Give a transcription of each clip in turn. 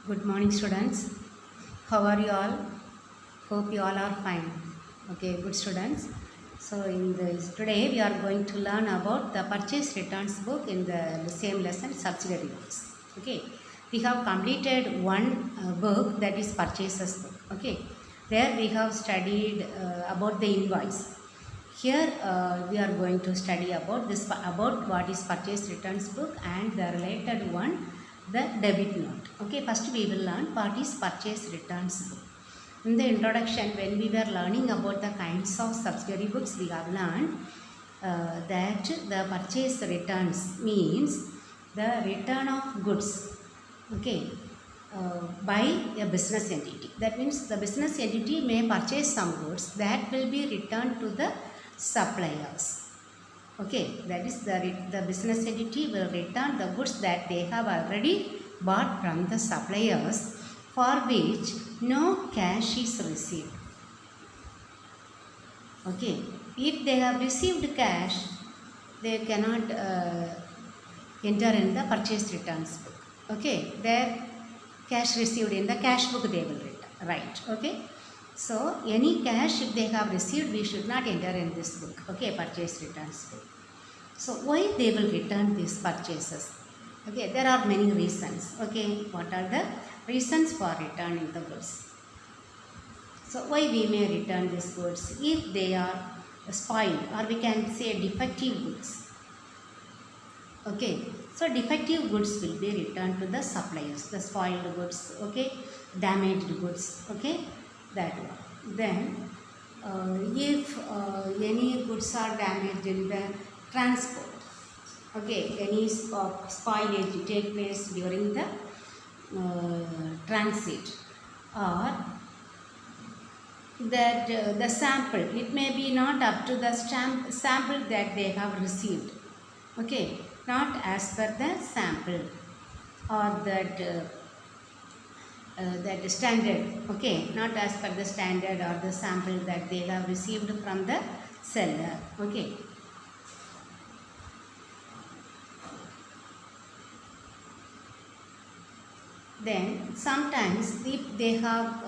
Good morning, students. How are you all? Hope you all are fine. Okay, good students. So in this today we are going to learn about the purchase returns book in the same lesson, subsidiary books. Okay, we have completed one book, that is purchases book. Okay, there we have studied about the invoice. Here we are going to study about what is purchase returns book and the related one, the debit note. Okay, first we will learn what is purchase returns book. In the introduction, when we were learning about the kinds of subsidiary books, we have learned that the purchase returns means the return of goods, okay, by a business entity. That means the business entity may purchase some goods that will be returned to the suppliers. Okay, that is the business entity will return the goods that they have already bought from the suppliers, for which no cash is received. Okay, if they have received cash, they cannot enter in the purchase returns book. Okay, their cash received in the cash book they will write. Okay, so any cash if they have received, we should not enter in this book. Okay, purchase returns book. So why they will return these purchases? Okay, there are many reasons. Okay, what are the reasons for returning the goods? So why we may return these goods? If they are spoiled, or we can say defective goods. Okay, so defective goods will be returned to the suppliers. The spoiled goods, okay, damaged goods, okay, that one. Then if any goods are damaged in the transport, okay, any spoilage take place during the transit, or that the sample, it may be not up to the sample that they have received, okay, not as per the sample or that standard, okay, not as per the standard or the sample that they have received from the seller. Okay, then sometimes if they have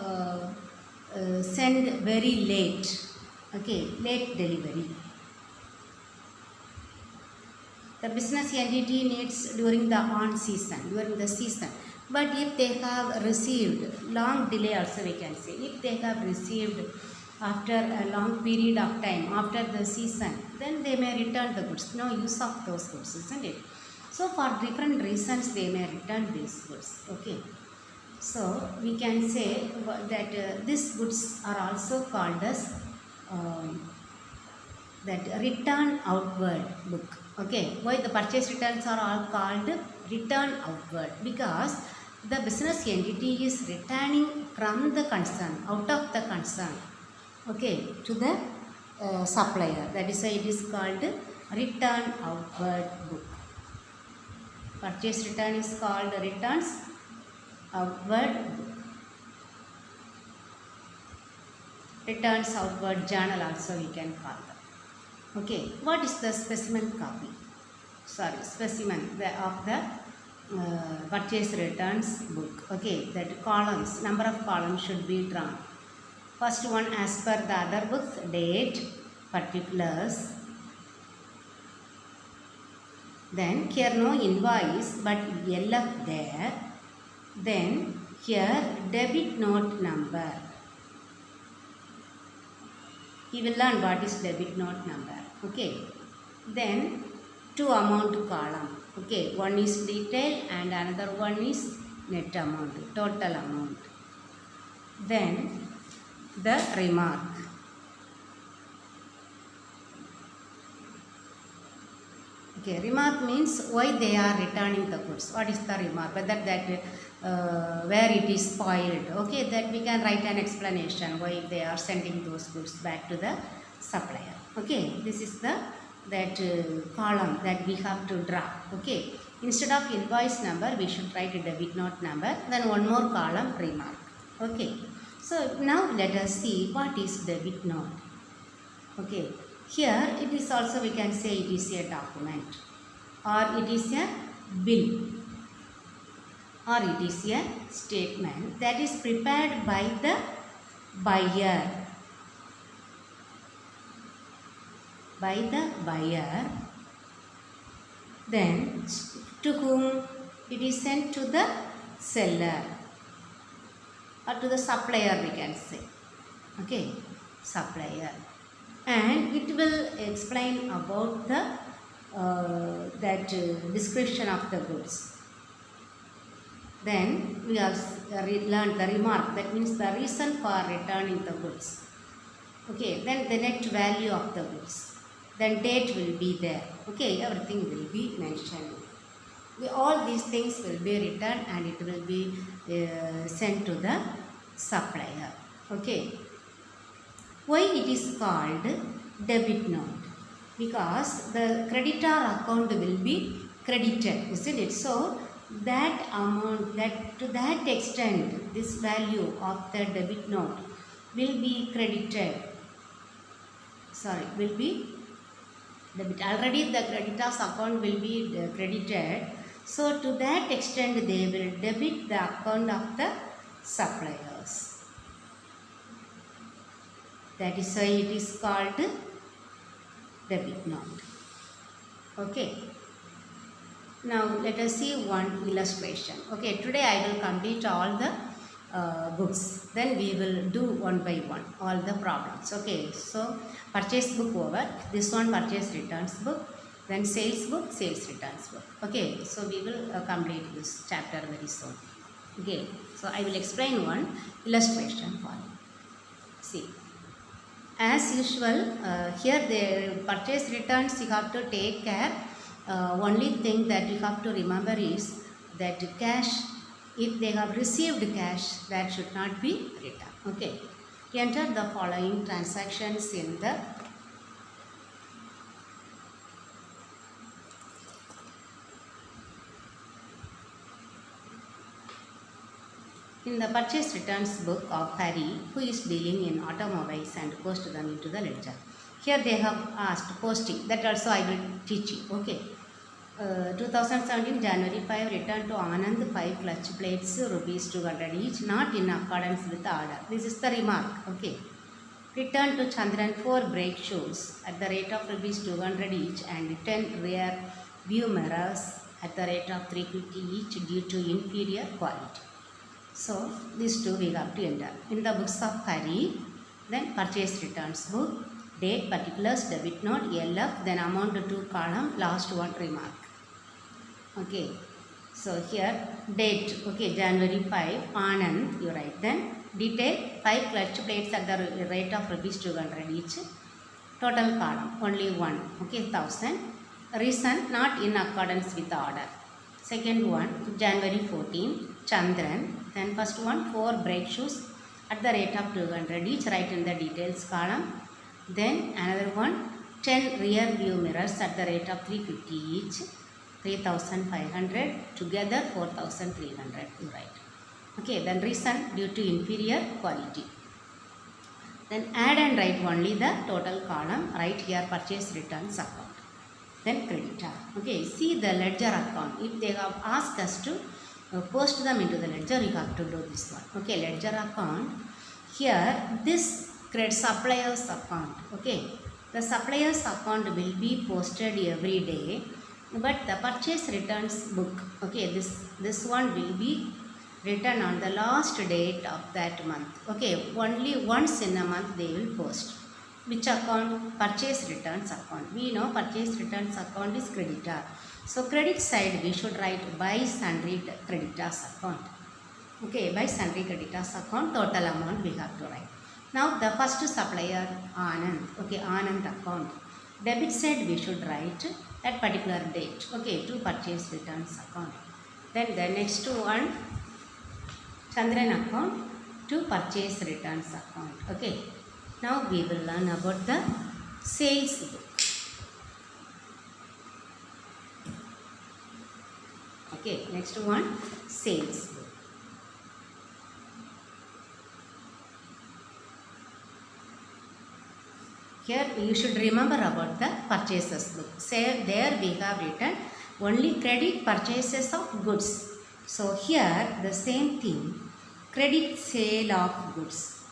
send very late, okay, late delivery, the business entity needs during the season, but if they have received long delay, also we can say, if they have received after a long period of time after the season, then they may return the goods. No use of those goods, isn't it? So for different reasons they may return these goods. Okay, so we can say that these goods are also called as that return outward book. Okay, why the purchase returns are all called return outward? Because the business entity is returning from the concern, out of the concern, okay, to the supplier. That is why it is called return outward book. Purchase return is called returns outward book. Returns outward journal also we can call them. Okay, what is the specimen copy? Specimen of the purchase returns book. Okay, that columns, number of columns should be drawn. First one, as per the other books, date, particulars. Then here no invoice, but LF there. Then here debit note number. You will learn what is debit note number. Okay, then two amount column. Okay, one is detail and another one is net amount, total amount. Then the remark. Okay, remark means why they are returning the goods. What is the remark? Whether that where it is spoiled. Okay, that we can write an explanation why they are sending those goods back to the supplier. Okay, this is the column that we have to draw. Okay, instead of invoice number, we should write a debit note number. Then one more column, remark. Okay, so now let us see what is debit note. Okay, here it is also, we can say it is a document or it is a bill. or it is a statement that is prepared by the buyer. By the buyer, then to whom it is sent? To the seller or to the supplier, we can say. Okay, supplier, and it will explain about the description of the goods. Then we have learned the remark, that means the reason for returning the goods. Okay, then the net value of the goods. Then date will be there. Okay, everything will be mentioned. All these things will be written and it will be sent to the supplier. Okay. Why it is called debit note? Because the creditor account will be credited, isn't it? So that amount, that to that extent, this value of the debit note will be credited. Will be debit. Already the creditor's account will be credited. So to that extent they will debit the account of the suppliers. That is why it is called debit note. Okay. Now let us see one illustration. Okay, today I will complete all the books. Then we will do one by one all the problems. Okay, so purchase book over. This one purchase returns book. Then sales book, sales returns book. Okay, so we will complete this chapter very soon. Okay, so I will explain one illustration for you. See, as usual, here the purchase returns you have to take care. Only thing that you have to remember is that cash, if they have received cash, that should not be returned. Okay, enter the following transactions in the purchase returns book of Harry, who is dealing in automobiles, and post them into the ledger. Here they have asked posting, that also I will teach you. Okay. 2017 January 5 return to Anand 5 clutch plates rupees 200 each, not in accordance with the order. This is the remark. Okay. Return to Chandran 4 brake shoes at the rate of rupees 200 each and 10 rear view mirrors at the rate of 350 each due to inferior quality. So these two we have to enter. In the books of Harry, then purchase returns book, date, particulars, debit note, LF, then amount to 2 column, last one remark. Okay, so here date, okay, January 5, Anand, you write. Then detail, 5 clutch plates at the rate of rupees 200 each. Total column, only one, okay, 1000. Reason, not in accordance with the order. Second one, January 14, Chandran. Then first one, 4 brake shoes at the rate of 200 each, write in the details column. Then another one, 10 rear view mirrors at the rate of 350 each, 3500, together 4300, you write. Okay, then reason, due to inferior quality. Then add and write only the total column, write here purchase returns account. Then creditor. Okay, see the ledger account. If they have asked us to post them into the ledger, you have to do this one. Okay, ledger account. Here, this supplier's account. Okay, the supplier's account will be posted every day, but the purchase returns book, okay, this one will be written on the last date of that month. Okay, only once in a month they will post. Which account? Purchase returns account. We know purchase returns account is creditor. So credit side we should write by sundry creditors account. Okay, by sundry creditors account, total amount we have to write. Now the first supplier Anand. Okay, Anand account. Debit side we should write at particular date. Okay, to purchase returns account. Then the next one, Chandran account, to purchase returns account. Okay. Now we will learn about the sales book. Okay, next one, sales book. Here you should remember about the purchases book. Say there we have written only credit purchases of goods. So here the same thing, credit sale of goods.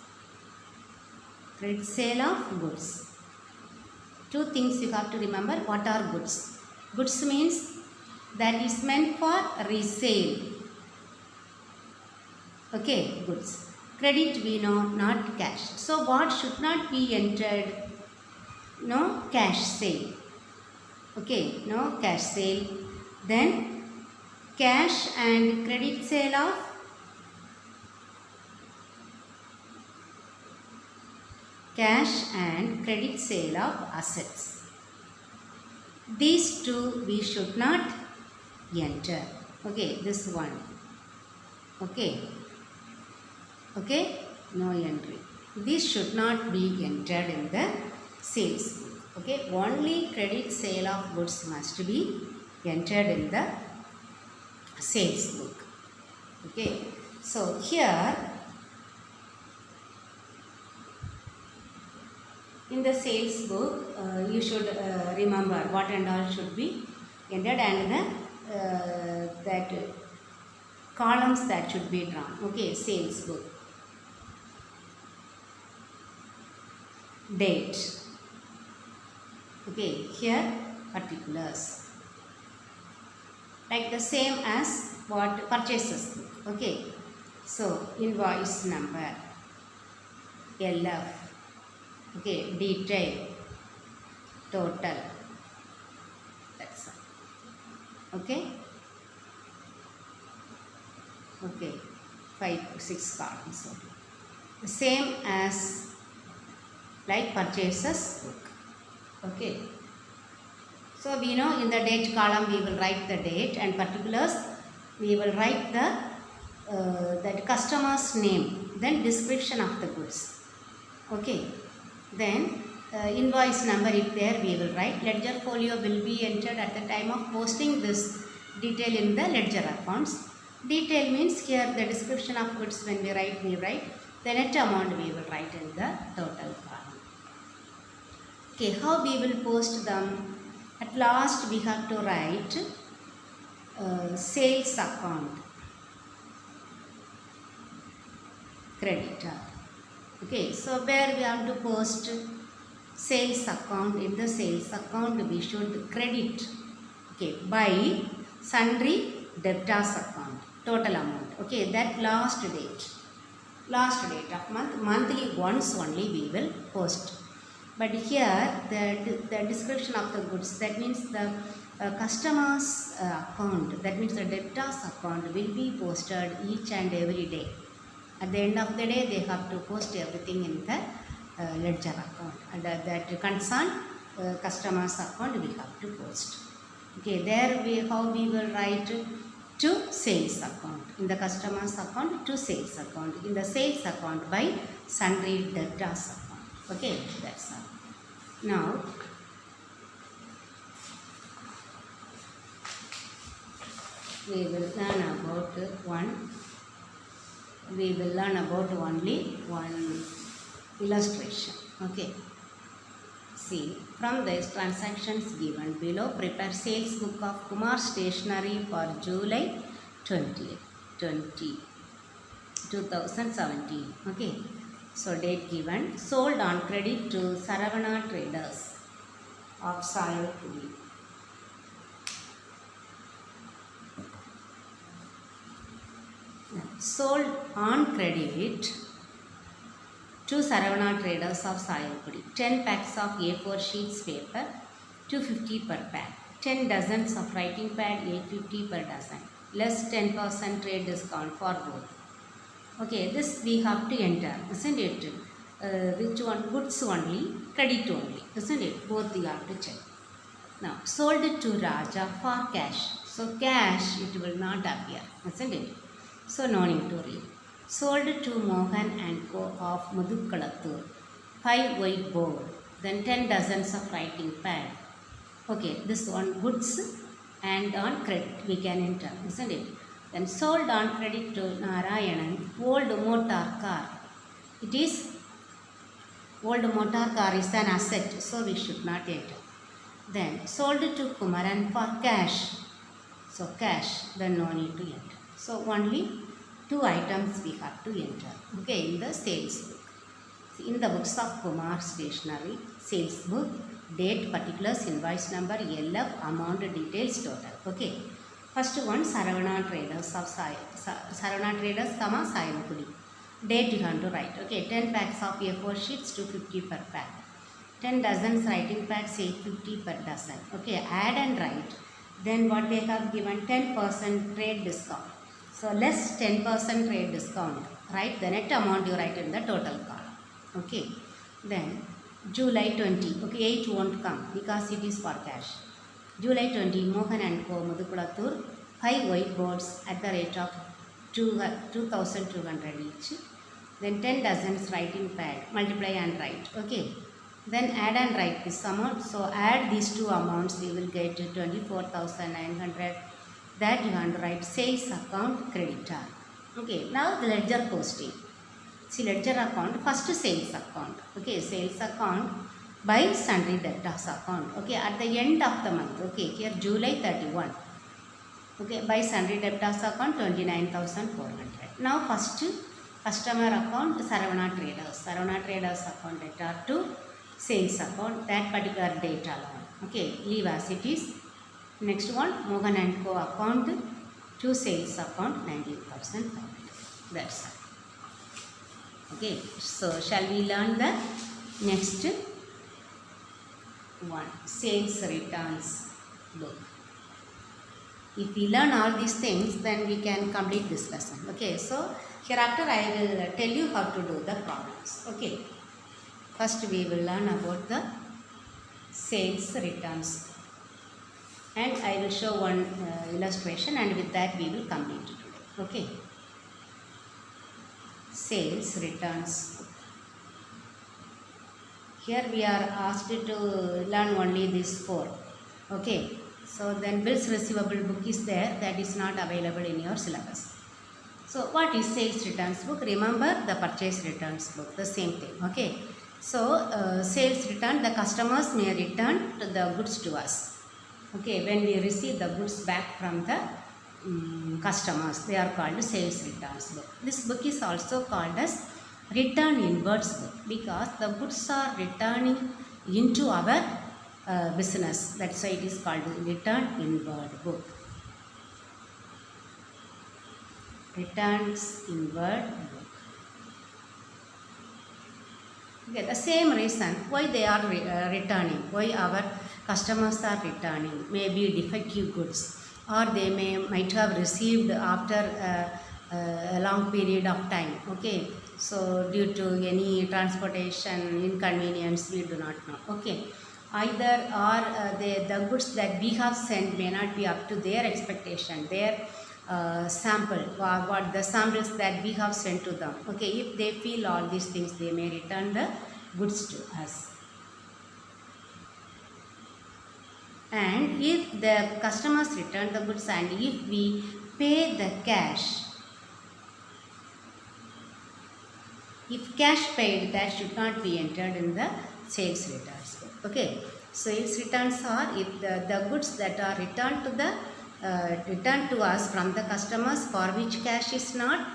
Credit sale of goods. Two things you have to remember. What are goods? Goods means that is meant for resale. Okay, goods. Credit we know, not cash. So what should not be entered? No cash sale. Okay, no cash sale. Then cash and credit sale of assets. These two we should not enter. Okay, this one. Okay, no entry. This should not be entered in the sales book. Okay, only credit sale of goods must be entered in the sales book. Okay, so here in the sales book you should remember what and all should be entered, and the that columns that should be drawn. Okay, sales book. Date. Okay, here particulars. Like the same as what purchases book. Okay, so invoice number, LF. Okay, detail, total. That's all. Okay. Okay, 5, 6 columns. Okay. The same as like purchases book. Okay. So we know in the date column we will write the date, and particulars we will write the that customer's name, then description of the goods. Okay. Then invoice number, if there we will write. Ledger folio will be entered at the time of posting this detail in the ledger accounts. Detail means here the description of goods when we write. The net amount we will write in the total column. Okay, how we will post them? At last we have to write sales account, creditor. Okay, so where we have to post sales account, in the sales account we should credit, okay, by sundry debtors account, total amount. Okay, that last date of month, monthly once only we will post. But here the description of the goods, that means the customer's account, that means the debtors account will be posted each and every day. At the end of the day they have to post everything in the ledger account, and that concern customer's account we have to post. Okay, there how we will write to sales account, in the customer's account to sales account, in the sales account by sundry debtors account. Okay, that's all. Now we will learn about only one illustration. Okay, see, from these transactions given below, prepare sales book of Kumar Stationery for July 2017. Okay, so date given, sold on credit to Saravana Traders of Sayapuri. Sold on credit to Saravana Traders of Sayapuri. 10 packs of A4 sheets paper, 250 per pack. 10 dozens of writing pad, 850 per dozen. Less 10% trade discount for both. Okay, this we have to enter, isn't it? Which one? Goods only, credit only, isn't it? Both you have to check. Now, sold it to Raja for cash. So, cash it will not appear, isn't it? So, no need to read. Sold to Mohan and Co. of Madhukkalathur, 5 white board, then 10 dozens of writing pad. Okay, this one goods and on credit we can enter, isn't it? Then sold on credit to Narayanan, old motor car. It is, old motor car is an asset, so we should not enter. Then sold to Kumaran for cash. So cash, then no need to enter. So only 2 items we have to enter, okay, in the sales book. In the books of Kumar Stationery, sales book, date, particulars, invoice number, LF, amount, details, total. Okay. First one, Saravana Traders of Saravana Traders, Sayamkudi. Date you have to write. Okay, 10 packs of A4 sheets, 250 per pack. 10 dozens writing pads, 850 per dozen. Okay, add and write. Then what they have given, 10% trade discount. So less 10% trade discount. Write the net amount you write in the total column. Okay. Then July 20. Okay, 8 won't come because it is for cash. July 20, Mohan and Co. Mudukulathur, 5 whiteboards at the rate of 2,200 each. Then 10 dozens writing pad, multiply and write. Okay. Then add and write this amount. So add these two amounts, we will get 24,900. That you have to write sales account creditor. Okay. Now the ledger posting. See, ledger account, first sales account. Okay, sales account by sundry debtors account. Okay, at the end of the month. Okay, here July 31. Okay, by sundry debtors account 29,400. Now first customer account, Saravana Traders. Saravana Traders account debtor to sales account, that particular date alone. Okay, leave as it is. Next one, Mohan and Co. account to sales account 19,500. That's all. Okay, so shall we learn the next one, sales returns book. If we learn all these things, then we can complete this lesson. Okay, so hereafter I will tell you how to do the problems. Okay, first we will learn about the sales returns, and I will show one illustration, and with that we will complete it today. Okay, sales returns. Here we are asked to learn only these 4. Okay, so then bills receivable book is there, that is not available in your syllabus. So what is sales returns book? Remember the purchase returns book, the same thing. Okay, so sales return, the customers may return the goods to us. Okay, when we receive the goods back from the customers, they are called sales returns book. This book is also called as return inwards book because the goods are returning into our business. That's why it is called return inward book. Returns inward book. Okay, the same reason why they are returning, why our customers are returning, maybe defective goods, or they might have received after a long period of time. Okay, so due to any transportation inconvenience, we do not know. Okay, either or the goods that we have sent may not be up to their expectation, their sample, what the samples that we have sent to them. Okay, if they feel all these things, they may return the goods to us. And if the customers return the goods and if we pay the cash, if cash paid, that should not be entered in the sales returns. Okay, sales returns are if the goods that are returned to us from the customers for which cash is not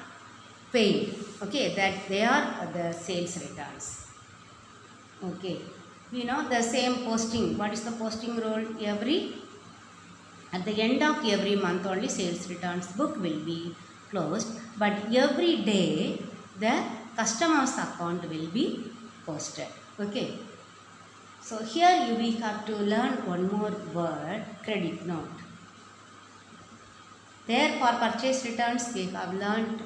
paid. Okay, that they are the sales returns. Okay, we know the same posting. What is the posting rule? At the end of every month only sales returns book will be closed, but every day the customer's account will be posted. Okay, so here we have to learn one more word, credit note. There for purchase returns we have learned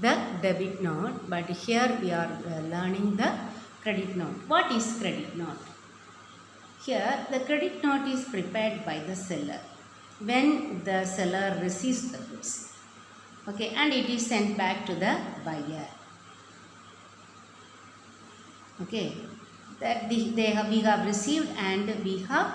the debit note, but here we are learning the credit note. What is credit note? Here the credit note is prepared by the seller when the seller receives the goods. Okay, and it is sent back to the buyer. Okay, that we have received and we have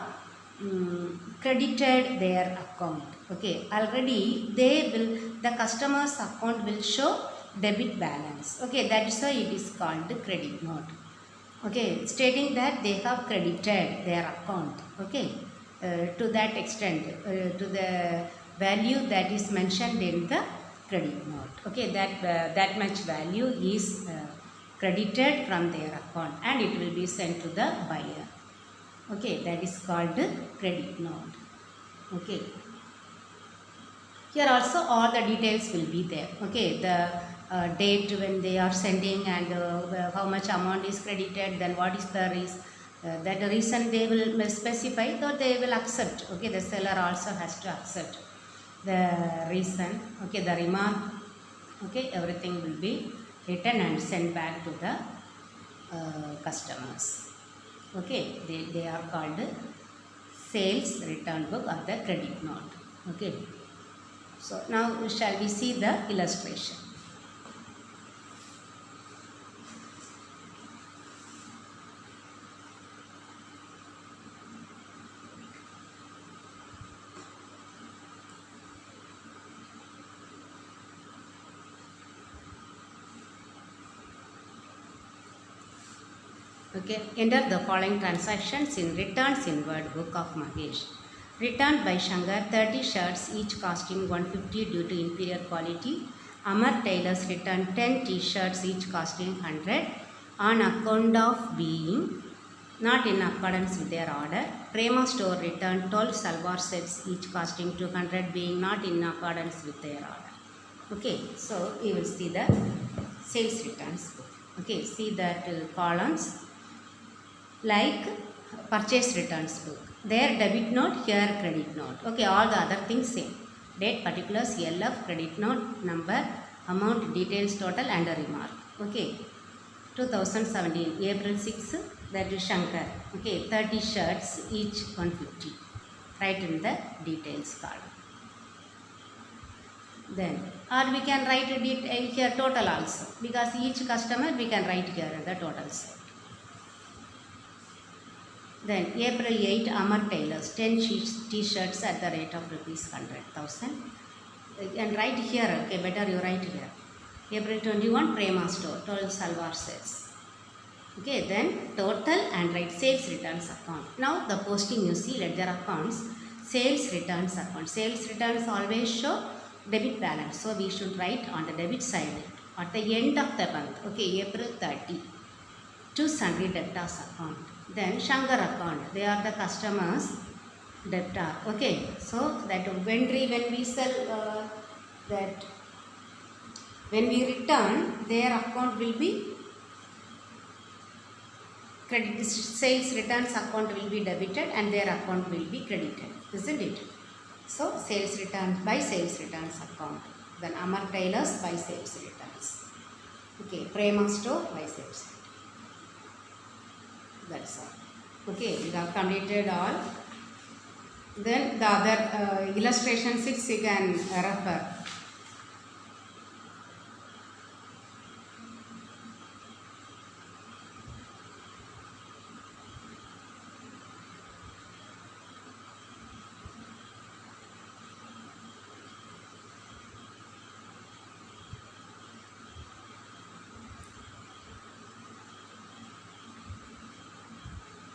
credited their account. Okay, already the customer's account will show debit balance. Okay, that is why it is called credit note. Okay, stating that they have credited their account. Okay, to that extent, to the value that is mentioned in the credit note. Okay, that much value is credited from their account and it will be sent to the buyer. Okay, that is called credit note. Okay. Here also all the details will be there. Okay, the date when they are sending and how much amount is credited, then what is the reason. That reason they will specify, though they will accept. Okay, the seller also has to accept the reason. Okay, the remark. Okay, everything will be written and sent back to the customers. Okay, they are called sales return book or the credit note. Okay. So now shall we see the illustration. Okay, enter the following transactions in returns in word book of Mahesh. Returned by Shankar 30 shirts, each costing 150 due to inferior quality. Amar Tailors returned 10 t-shirts, each costing 100 on account of being not in accordance with their order. Prema Store returned 12 salwar sets, each costing 200 being not in accordance with their order. Okay, so you will see the sales returns book. Okay, see that columns like purchase returns book. There debit note, here credit note. Okay, all the other things same. Date, particulars, LF, credit note, number, amount, details, total and a remark. Okay, 2017, April 6, that is Shankar. Okay, 30 shirts, each 150. Write in the details column. Then, or we can write it here total also. Because each customer we can write here the total side. Then April 8, Amar Tailors, 10 t-shirts at the rate of rupees 100,000. And write here, okay, better you write here. April 21, Prema Store, 12 salwar sets. Okay, then total and write sales returns account. Now the posting you see, ledger accounts, sales returns account. Sales returns always show debit balance. So we should write on the debit side at the end of the month. Okay, April 30, to sundry debtors account. Then Shankar account, they are the customers debtor. Okay, so that when we sell when we return, their account will be credit. Sales returns account will be debited and their account will be credited, isn't it? So sales returns by sales returns account. Then Amar Tailors by sales returns. Okay, Prema Store by sales returns. That's all. Okay, we have completed all. Then the other illustration 6 you can refer.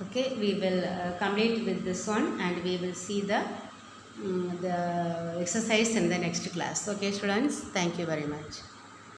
Okay, we will complete with this one and we will see the exercise in the next class. Okay students, thank you very much.